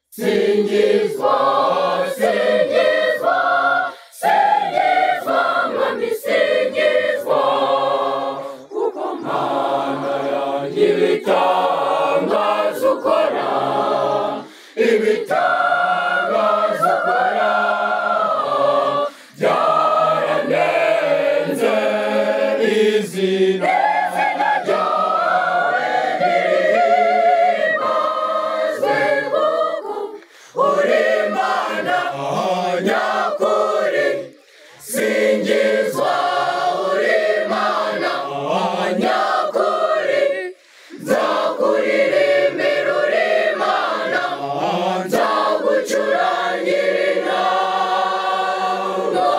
singizwa singizwa singizwa mwami singizwa kuko mana yanjye ibitangaza ukora ibitangaza ukora byarandenze izina ryawe nirihimbazwe kuko uri Mana nyakuri singizwa uri Mana nyakuri nzakuririmbira uri Mana nzagucurangira inanga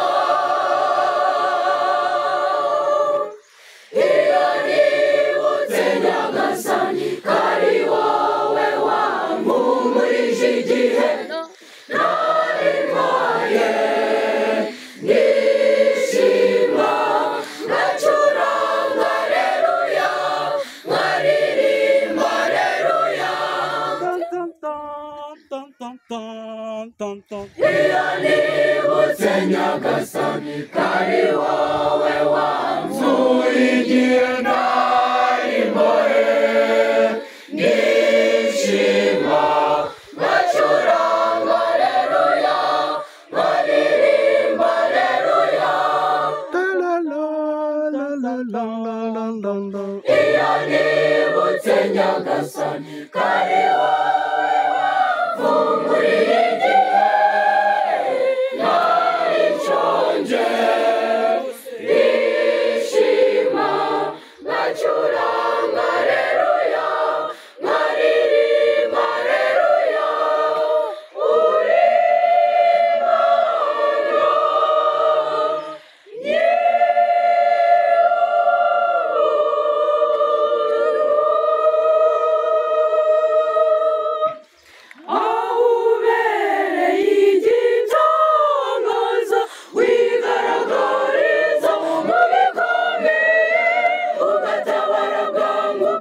iyo nibutse Nyagasani kari wowe wampumurije igihe nari mpaye nishima ngacuranga aleluya nkaririmba aleluya iyo nibutse Nyagasani kari wowe wanzuye igihe nari mpaye nishima ngacuranga aleluya nkaririmba aleluya iyo nibutse Nyagasani kari wowe wamvumuriye igihe nari nshonje nishima ngacuranga aleluya nkaririmba aleluya uri ubereye igitangaza wigaragariza mu bikomeye ugatabara bwangu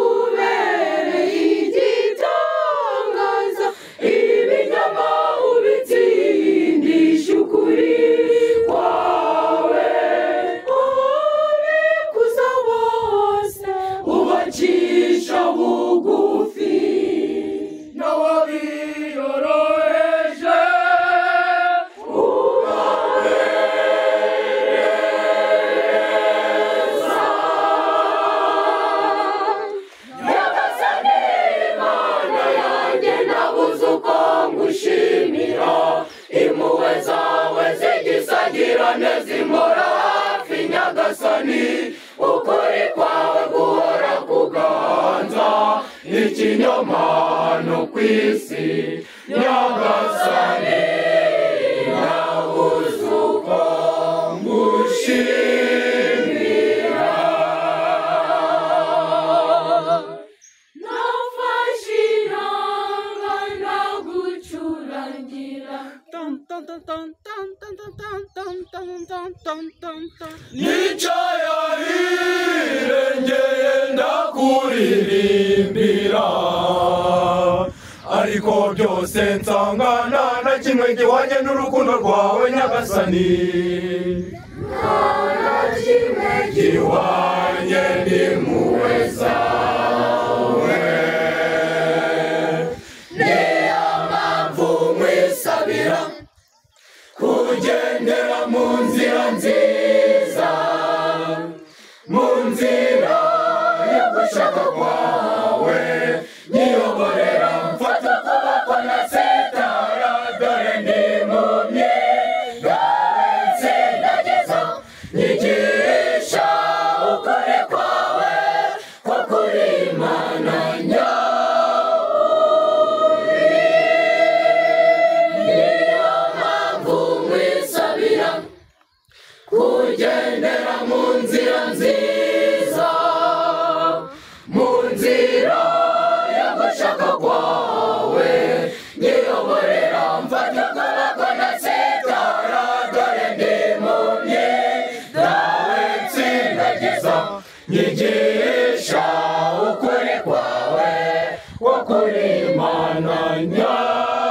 ubereye igitangaza ibinyama ubitsindisha ukuri kwawe ubikuza bose ubacisha bugufi n'ababiyoroheje ubabereza Nyagasani Mana yanjye nabuze uko ngushimira impuhwe zawe zigisagirane zimpora hafi Nyagasani ukuri kwawe guhora kuganza ikinyoma no ku isi Nyagasani nabuze uko ngushimira nafashe inanga ndagucurangira nicaye ahirengeye ndakuririmbira ariko byose nsangana na kimwe gihwanye n'urukundo rwawe Nyagasani nta kimwe gihwanye n'impuhwe zawe niyo mpamvu nkwisabira kugendera mu nzira nziza mu nzira yo gushaka kwawe nyiyoborera mfata ukuboko nasitara dore ndi impumyi yawe nsindagiza nyigisha ukuri kwawe ko kuri Imana nyakuri niyo mpamvu nkwisabira kugendera mu nzira nziza mu nzira yo gushaka kwawe nyiyoborera mfata ukuboko nasitara dore ndi impumyi dawe nsindagiza nyigisha ukuri kwawe kuri mana nyagasani.